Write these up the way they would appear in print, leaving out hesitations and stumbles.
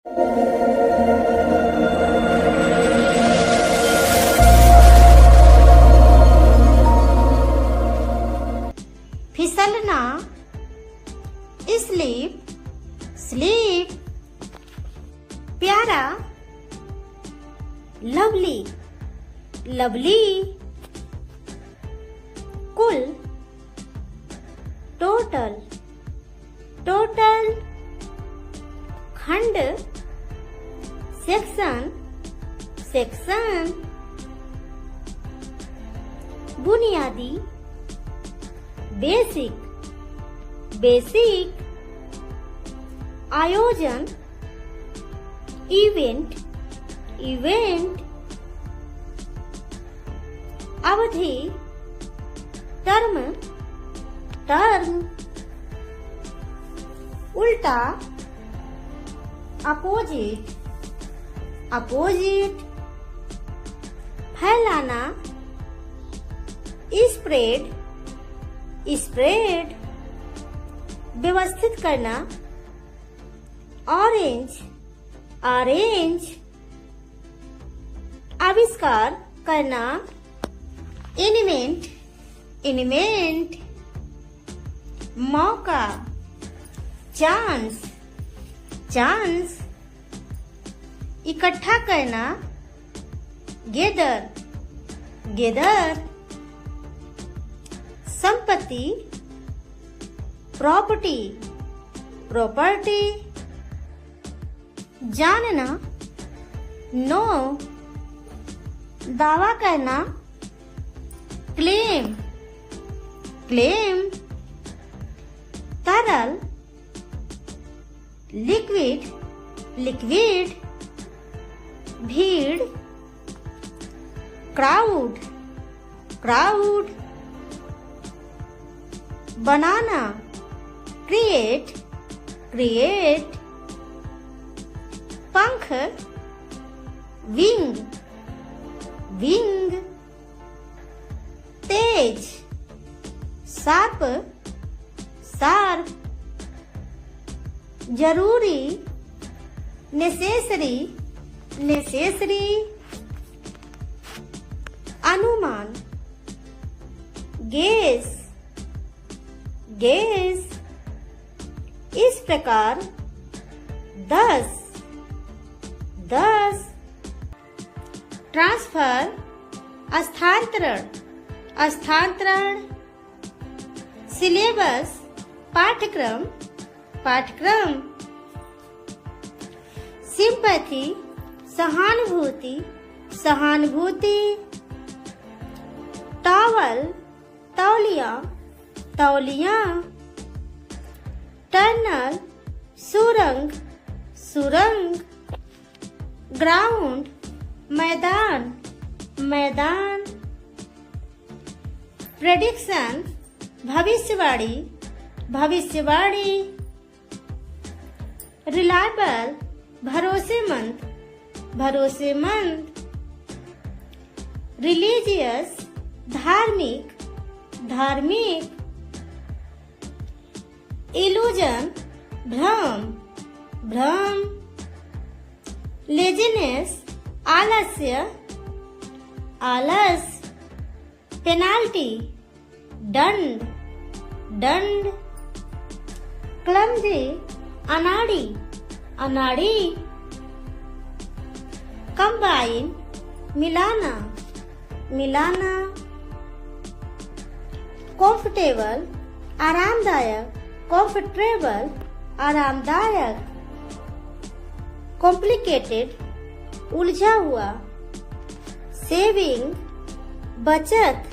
फिसलना, sleep, sleep. प्यारा, lovely, lovely. कुल, total, total. खंड, सेक्शन, सेक्शन। बुनियादी, बेसिक, बेसिक। आयोजन, इवेंट, इवेंट। अवधि, टर्म, टर्म। उल्टा, अपोजिट, अपोजिट। फैलाना, स्प्रेड, स्प्रेड। व्यवस्थित करना, ऑरेंज, ऑरेंज। आविष्कार करना, इन्वेंट, इन्वेंट। मौका, चांस, चांस। इकट्ठा करना, गेदर, गेदर। संपत्ति, प्रॉपर्टी, प्रॉपर्टी। जानना, नो। दावा करना, क्लेम, क्लेम। तरल, लिक्विड, लिक्विड। भीड़, क्राउड, क्राउड। बनाना, क्रिएट, क्रिएट। पंख, विंग, विंग। तेज, शार्प, शार्प। जरूरी, नेसेसरी, नेसेसरी। अनुमान, गेस, गेस। इस प्रकार 10, 10। ट्रांसफर, स्थानांतरण, स्थानांतरण। सिलेबस, पाठ्यक्रम, पाठ्यक्रम। सिंपैथी, सहानुभूति, सहानुभूति। टॉवल, तौलिया, तौलिया। टनल, सुरंग, सुरंग। ग्राउंड, मैदान, मैदान। प्रेडिक्शन, भविष्यवाणी, भविष्यवाणी। रिलायबल, भरोसेमंद, भरोसेमंद। रिलीजियस, धार्मिक, धार्मिक। इल्यूजन, भ्रम, भ्रम। लेजीनेस, आलस्य, आलस। पेनाल्टी, दंड, दंड। क्लमजी, अनाड़ी, अनाड़ी। कंबाइन, मिलाना, मिलाना। कंफर्टेबल, आरामदायक, कंफर्टेबल, आरामदायक। कॉम्प्लिकेटेड, उलझा हुआ। सेविंग, बचत,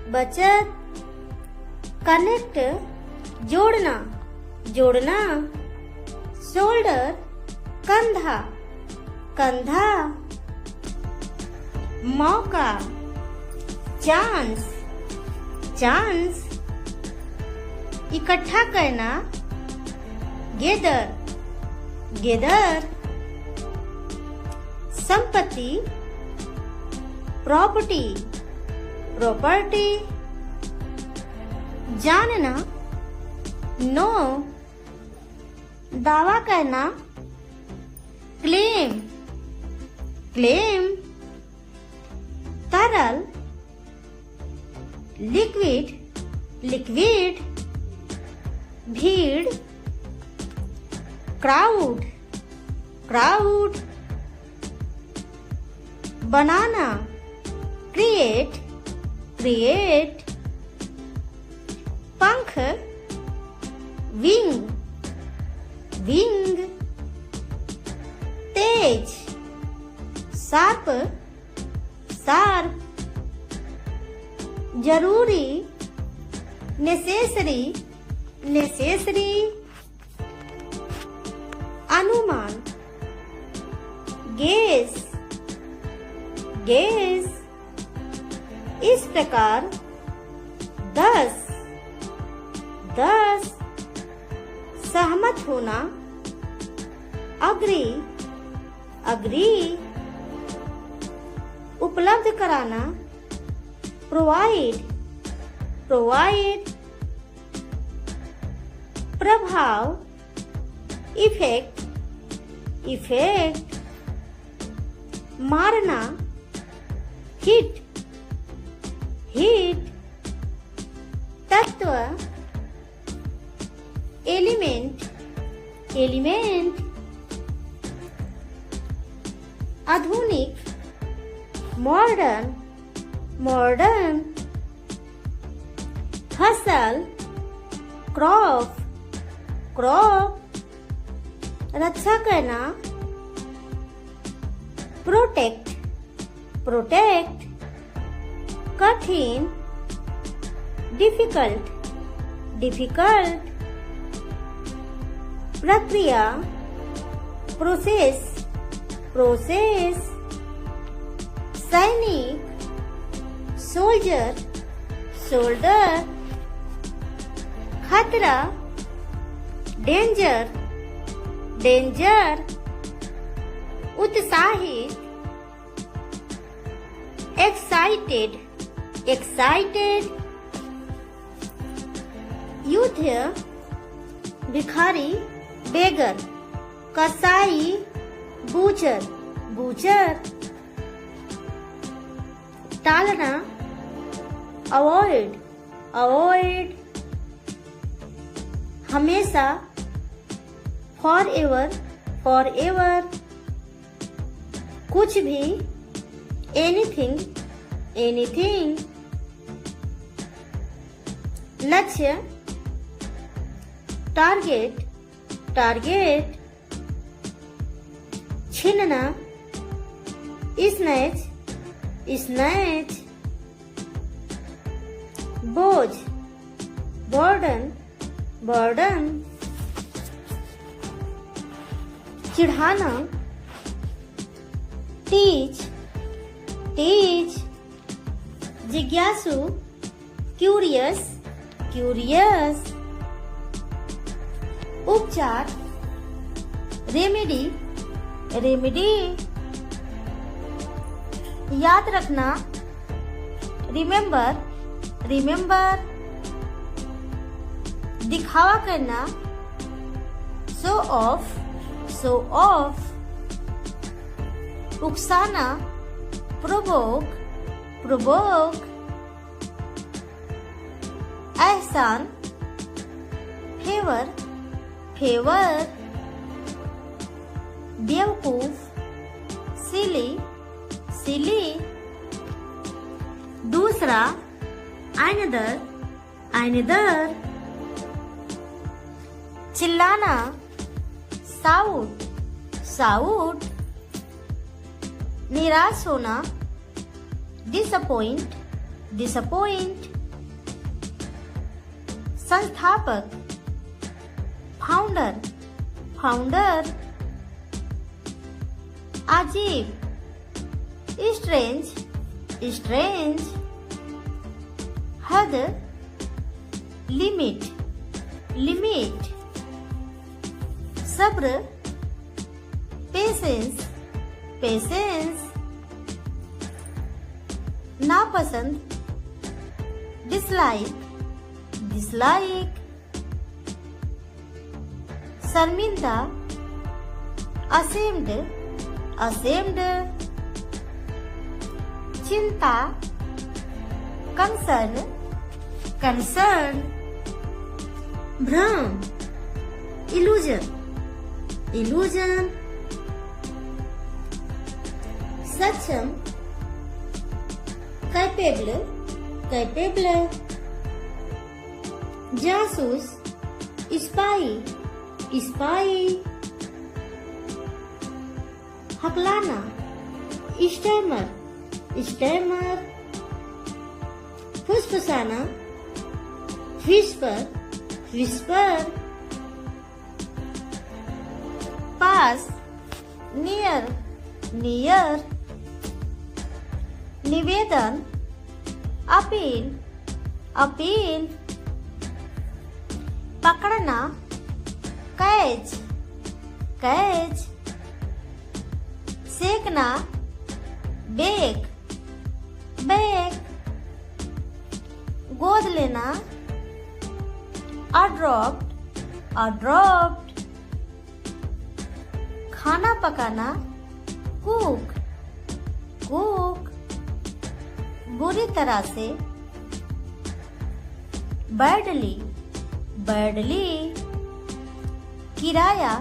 बचत। कनेक्ट, जोड़ना, जोड़ना। शोल्डर, कंधा, कंधा। मौका, चांस, चांस। इकट्ठा करना, गेदर, गेदर। संपत्ति, प्रॉपर्टी, प्रॉपर्टी। जानना, नो। दावा करना, claim, claim, तरल, liquid, liquid, भीड़, crowd, crowd, banana, create, create, पंख, wing, wing, तेज, शार्प, शार्प, जरूरी, नेसेसरी, नेसेसरी, अनुमान, गेस, गेस, इस प्रकार 10, 10, सहमत होना, अग्री, अग्री, उपलब्ध कराना, प्रोवाइड, प्रोवाइड, प्रभाव, इफेक्ट, इफेक्ट, मारना, हिट, हिट, तत्व, एलिमेंट, एलिमेंट, आधुनिक, मॉडर्न, मॉडर्न, फसल, क्रॉप, क्रॉप, रक्षा करना, प्रोटेक्ट, प्रोटेक्ट, कठिन, डिफिकल्ट, डिफिकल्ट, प्रक्रिया, प्रोसेस, प्रोसेस, सैनिक, सोल्जर, सोल्डर, खतरा, डेंजर, डेंजर, उत्साहित, एक्साइटेड, एक्साइटेड, युद्ध, भिखारी, बेगर, कसाई, बूचर, बूचर, टालना, अवॉइड, अवॉइड, हमेशा, फॉर एवर, फॉर एवर, कुछ भी, एनीथिंग, एनीथिंग, लक्ष्य, टारगेट, टारगेट, छीनना, स्नैच, स्नैच, बोझ, बर्डन, बर्डन, चिढ़ाना, टीच, टीच, जिज्ञासु, क्यूरियस, क्यूरियस, उपचार, रेमेडी, रेमेडी, याद रखना, रिमेम्बर, रिमेम्बर, दिखावा करना, शो ऑफ, शो ऑफ, उकसाना, प्रोवोक, प्रोवोक, एहसान, फेवर, फेवर, बेवकूफ, सिली, सिली, दूसरा, अनदर, अनदर, चिल्लाना, साउट, साउट, निराश होना, डिसअपॉइंट, डिसअपॉइंट, संस्थापक, फाउंडर, फाउंडर, अजीब, स्ट्रेंज, स्ट्रेंज, हद, लिमिट, लिमिट, सब्र, पेशेंस, पेशेंस, नापसंद, डिसलाइक, डिसलाइक, शर्मिंदा, ashamed, ashamed, चिंता, concern, concern, भ्रम, illusion, illusion, सक्षम, capable, capable, जासूस, spy, spy, हकलाना, स्टैमर, स्टैमर, फुसफुसाना, विस्पर, विस्पर, पास, नियर, नियर, निवेदन, अपील, अपील, पकड़ना, कैच, कैच, सेकना, बेक, बेक, गोद लेना, अड्रॉप्ट, अड्रॉप्ट, खाना पकाना, कुक, कुक, बुरी तरह से, बैडली, बैडली, किराया,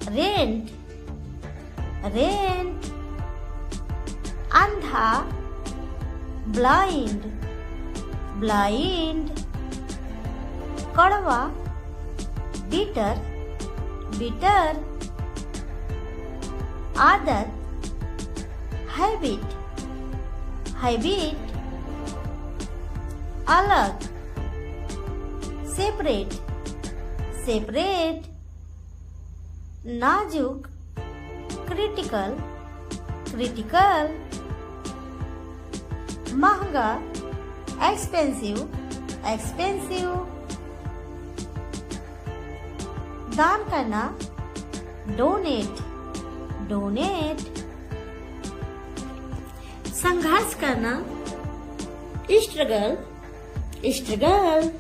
रेंट, रेंट, अंधा, ब्लाइंड, ब्लाइंड, कड़वा, बिटर, बिटर, आदत, हैबिट, हैबिट, अलग, सेपरेट, सेपरेट, नाजुक, क्रिटिकल, क्रिटिकल, महंगा, एक्सपेंसिव, एक्सपेंसिव, दान करना, डोनेट, डोनेट, संघर्ष करना, स्ट्रगल, स्ट्रगल,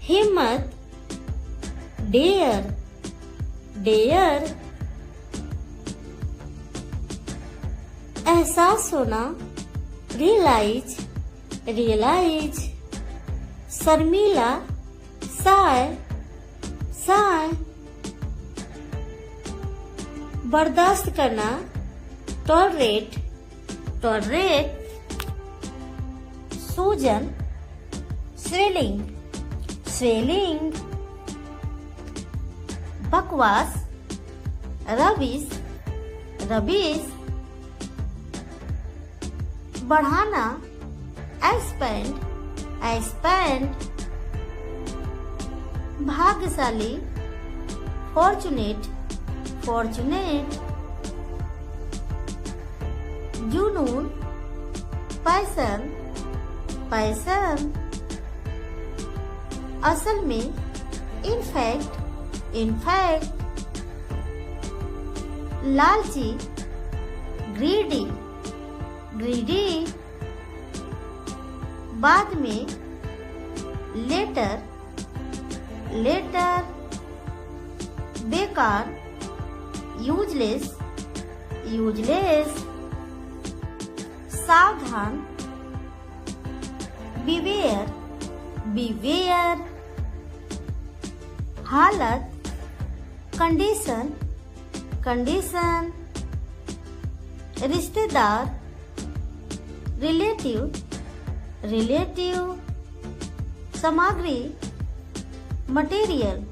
हिम्मत, डेयर, डेयर, एहसास होना, रियलाइज, रियलाइज, शर्मीला, साय, साय, बर्दाश्त करना, टॉलरेट, टॉलरेट, सूजन, स्वेलिंग, स्वेलिंग, बकवास, रबिश, रबिश, बढ़ाना, एक्सपेंड, एक्सपेंड, भाग्यशाली, फॉर्चुनेट, फॉर्चुनेट, जुनून, पैशन, पैशन, असल में, इनफैक्ट, इनफैक्ट, लालची, ग्रीडी, ग्रीडी, बाद में, लेटर, लेटर, बेकार, यूजलेस, यूजलेस, सावधान, बिवेयर, बिवेयर, हालत, कंडीशन, कंडीशन, रिश्तेदार, रिलेटिव, रिलेटिव, सामग्री, मटेरियल,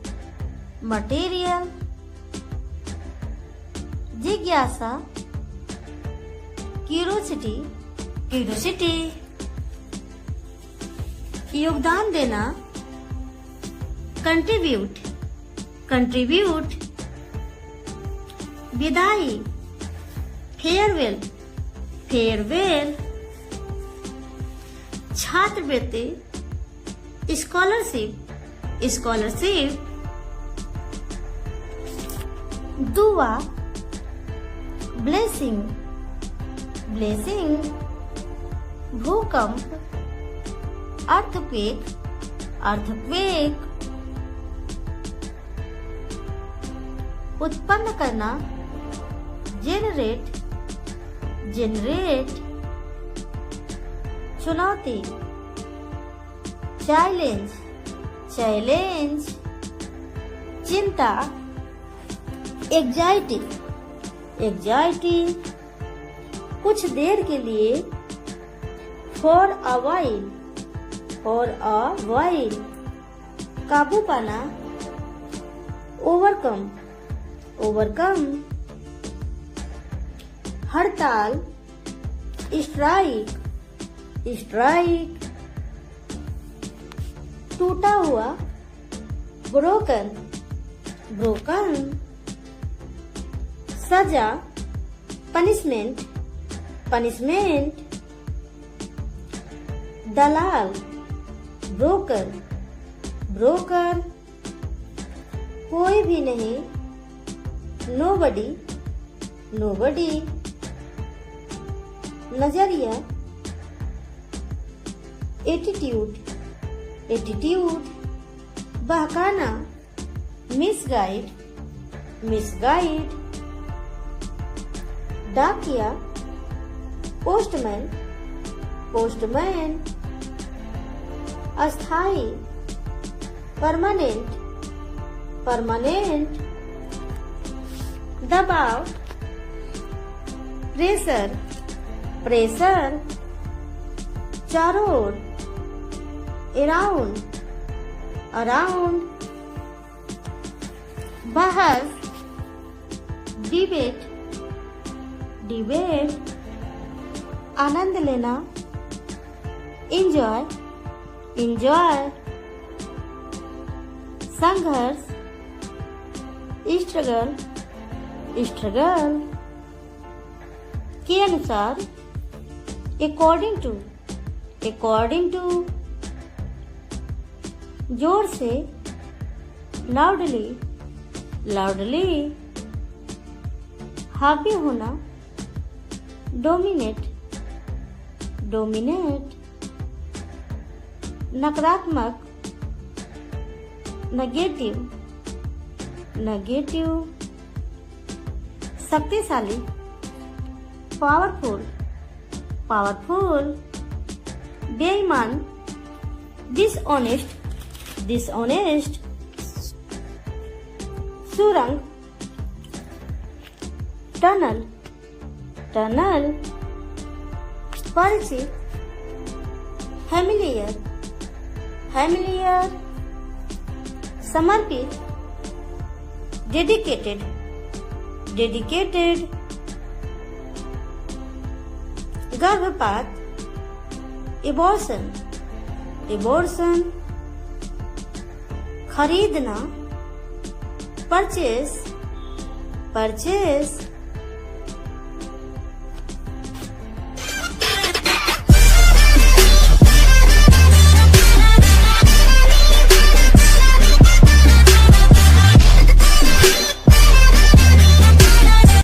मटेरियल, जिज्ञासा, क्यूरोसिटी, क्यूरोसिटी, योगदान देना, कंट्रीब्यूट, कंट्रीब्यूट, विदाई, फेयरवेल, फेयरवेल, छात्रवृत्ति, स्कॉलरशिप, स्कॉलरशिप, दुआ, ब्लेसिंग, ब्लेसिंग, भूकंप, अर्थक्वेक, अर्थक्वेक, उत्पन्न करना, जेनरेट, जेनरेट, चुनौती, चैलेंज, चैलेंज, चिंता, एग्जाइटी, एग्जाइटी, कुछ देर के लिए, for a while, for a while, काबू पाना, ओवरकम, ओवरकम, हड़ताल, स्ट्राइक, स्ट्राइक, टूटा हुआ, ब्रोकन, ब्रोकन, सजा, पनिशमेंट, पनिशमेंट, दलाल, ब्रोकर, ब्रोकर, कोई भी नहीं, नोबडी, नोबडी, नजरिया, एटीट्यूड, एटीट्यूड, बहकाना, मिसगाइड, मिसगाइड, डाकिया, पोस्टमैन, पोस्टमैन, अस्थाई, परमानेंट, परमानेंट, दबाव, प्रेशर, प्रेशर, चारों ओर, अराउंड, अराउंड, बहस, डिबेट, डिबेट, आनंद लेना, इंजॉय, इंजॉय, संघर्ष, स्ट्रगल, स्ट्रगल, के अनुसार, अकॉर्डिंग टू, अकॉर्डिंग टू, जोर से, लाउडली, लाउडली, हावी होना, डोमिनेट, डोमिनेट, नकारात्मक, नेगेटिव, नेगेटिव, शक्तिशाली, पावरफुल, पावरफुल, बेईमान, डिसऑनेस्ट, डिसऑनेस्ट, सुरंग, टनल, टनल, परिचित, फैमिलियर, फैमिलियर, समर्पित, डेडिकेटेड, डेडिकेटेड, गर्भपात, एबॉर्शन, एबॉर्शन, खरीदना, परचेस, परचेस,